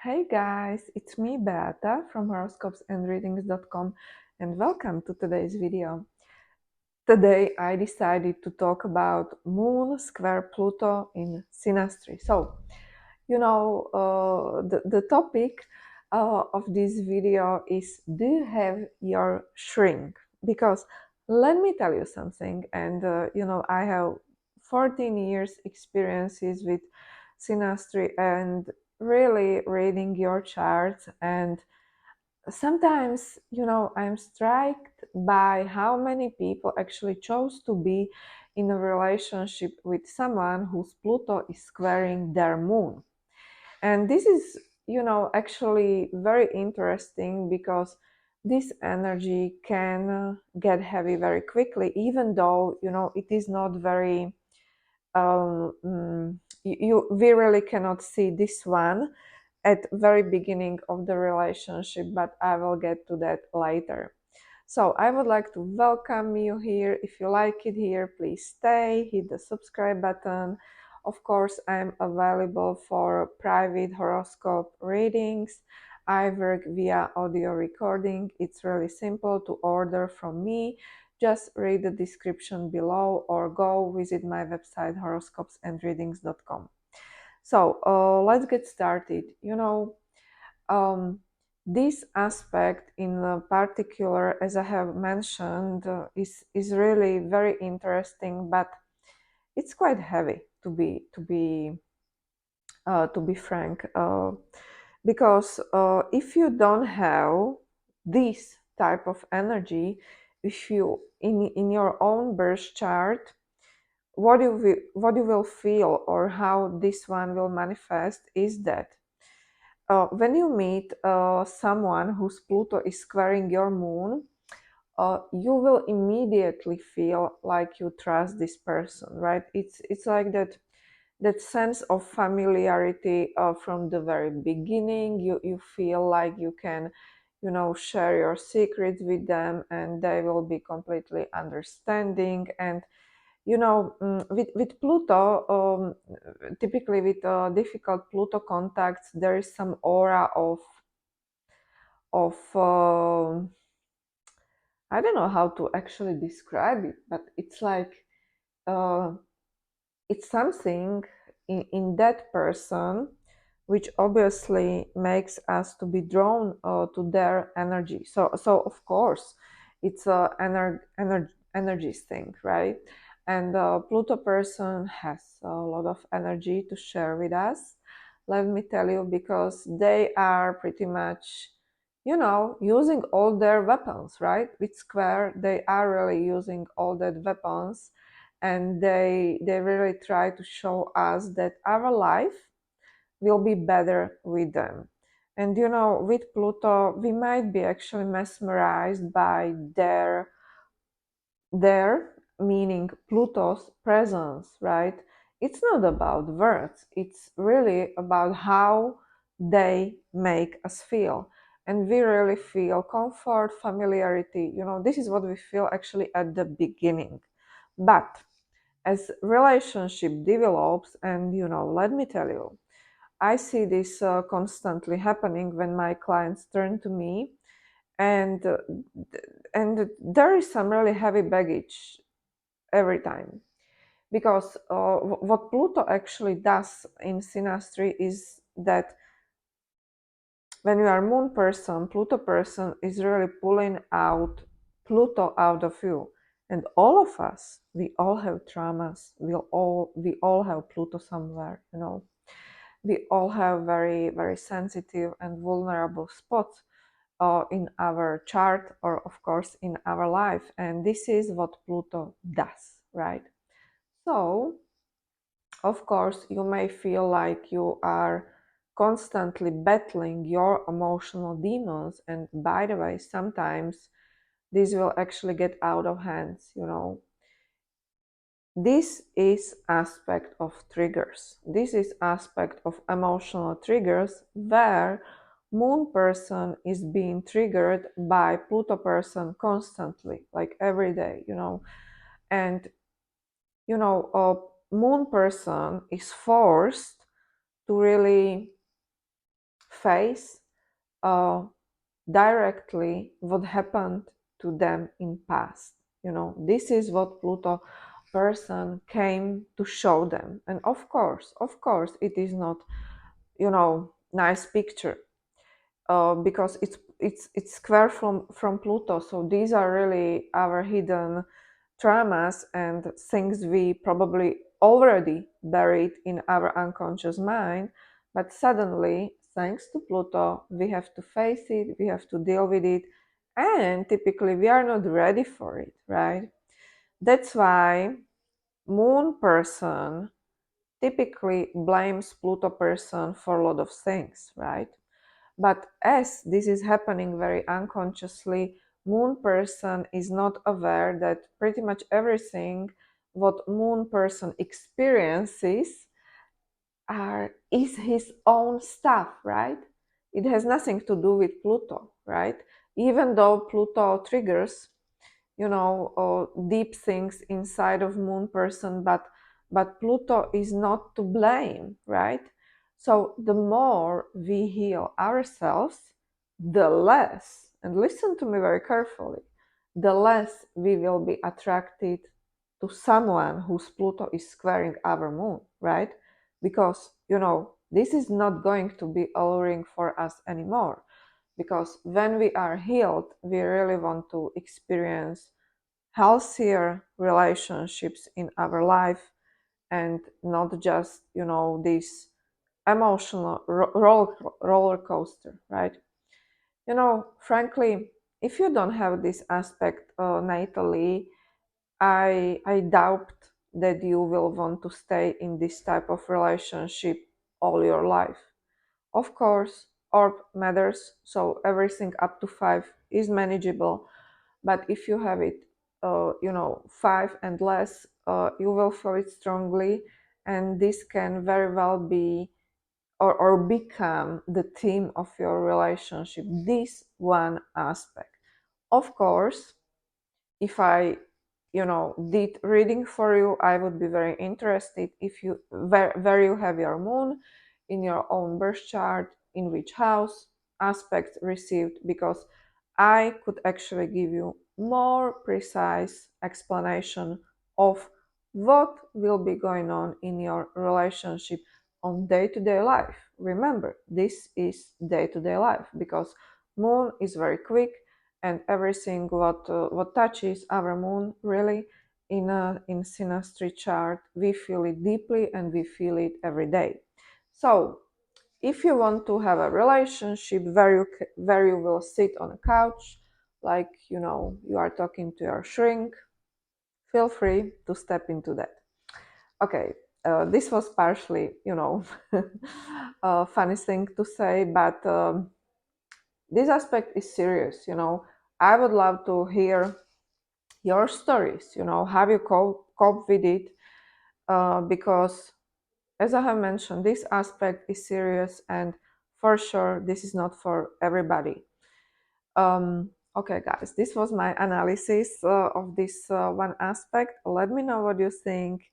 Hey guys, it's me Beata from Horoscopes and Readings.com and welcome to today's video. Today I decided to talk about Moon square Pluto in Synastry. The topic of this video is, do you have your shrink? Because let me tell you something, and I have 14 years experiences with Synastry and really reading your charts, and sometimes I'm struck by how many people actually chose to be in a relationship with someone whose Pluto is squaring their moon. And this is actually very interesting because this energy can get heavy very quickly, even though it is not very we really cannot see this one at very beginning of the relationship, but I will get to that later. So I would like to welcome you here. If you like it here, please stay, hit the subscribe button. Of course, I'm available for private horoscope readings. I work via audio recording. It's really simple to order from me. Just read the description below or go visit my website horoscopesandreadings.com. So let's get started. Um, this aspect in particular, as I have mentioned, is really very interesting, but it's quite heavy to be frank, because if you don't have this type of energy, if you in your own birth chart, what you will feel or how this one will manifest is that when you meet someone whose Pluto is squaring your moon, you will immediately feel like you trust this person, right? It's like that sense of familiarity from the very beginning. You feel like you can share your secrets with them, and they will be completely understanding. And with Pluto, typically with difficult Pluto contacts, there is some aura of I don't know how to actually describe it, but it's like uh, it's something in that person which obviously makes us to be drawn to their energy. So of course, it's a energies thing, right? And Pluto person has a lot of energy to share with us. Let me tell you, because they are pretty much, using all their weapons, right? With Square, they are really using all that weapons, and they really try to show us that our life will be better with them. And with Pluto, we might be actually mesmerized by their meaning Pluto's presence, right? It's not about words, it's really about how they make us feel. And we really feel comfort, familiarity. This is what we feel actually at the beginning. But as relationship develops, and let me tell you, I see this constantly happening when my clients turn to me, and there is some really heavy baggage every time, because what Pluto actually does in synastry is that when you are moon person, Pluto person is really pulling out Pluto out of you. And all of us, we all have traumas. We all have Pluto somewhere. We all have very, very sensitive and vulnerable spots in our chart, or of course in our life. And this is what Pluto does, right? So of course, you may feel like you are constantly battling your emotional demons, and by the way, sometimes this will actually get out of hands. This is aspect of triggers. This is aspect of emotional triggers where moon person is being triggered by Pluto person constantly, like every day. And a moon person is forced to really face uh, directly what happened to them in past. This is what Pluto person came to show them. And of course it is not nice picture, because it's square from Pluto. So these are really our hidden traumas and things we probably already buried in our unconscious mind. But suddenly, thanks to Pluto, we have to face it, we have to deal with it, and typically we are not ready for it, right? That's why Moon person typically blames Pluto person for a lot of things, right? But as this is happening very unconsciously, Moon person is not aware that pretty much everything what Moon person experiences is his own stuff, right? It has nothing to do with Pluto, right? Even though Pluto triggers deep things inside of Moon person, but Pluto is not to blame, right? So the more we heal ourselves, the less, and listen to me very carefully, the less we will be attracted to someone whose Pluto is squaring our Moon, right? Because this is not going to be alluring for us anymore, because when we are healed, we really want to experience healthier relationships in our life, and not just this emotional roller coaster, right? Frankly, if you don't have this aspect natally, I doubt that you will want to stay in this type of relationship all your life. Of course, orb matters, so everything up to 5 is manageable. But if you have it, 5 and less, you will feel it strongly, and this can very well be or become the theme of your relationship, this one aspect. Of course, if I did reading for you, I would be very interested if you where you have your Moon in your own birth chart, in which house, aspects received, because I could actually give you more precise explanation of what will be going on in your relationship on day-to-day life. Remember, this is day-to-day life, because Moon is very quick, and everything what touches our Moon really in Synastry chart, we feel it deeply and we feel it every day. So if you want to have a relationship where you will sit on a couch, like you are talking to your shrink, feel free to step into that. Okay, this was partially a funny thing to say, but this aspect is serious. I would love to hear your stories, how you cope with it, because as I have mentioned, this aspect is serious, and for sure this is not for everybody. Okay guys, this was my analysis of this one aspect. Let me know what you think.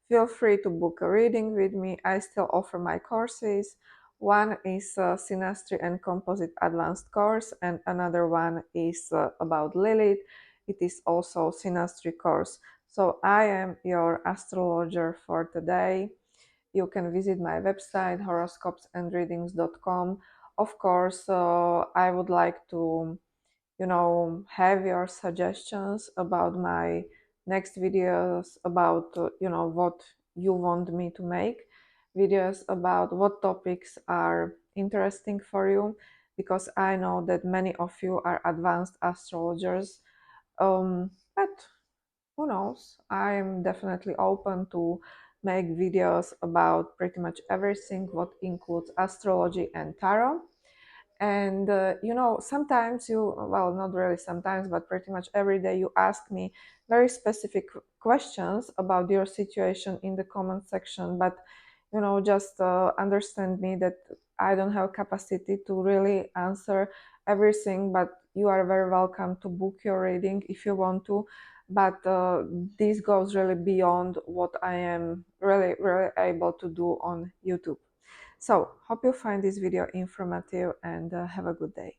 Feel free to book a reading with me. I still offer my courses. One is Synastry and Composite Advanced course, and another one is about Lilith. It is also Synastry course. So I am your astrologer for today. You can visit my website horoscopesandreadings.com. Of course, I would like to have your suggestions about my next videos, about what you want me to make videos about, what topics are interesting for you, because I know that many of you are advanced astrologers. But who knows, I am definitely open to make videos about pretty much everything what includes astrology and tarot. And sometimes well, not really sometimes, but pretty much every day you ask me very specific questions about your situation in the comment section. But just understand me that I don't have capacity to really answer everything, but you are very welcome to book your reading if you want to. But this goes really beyond what I am really able to do on YouTube. So hope you find this video informative, and have a good day.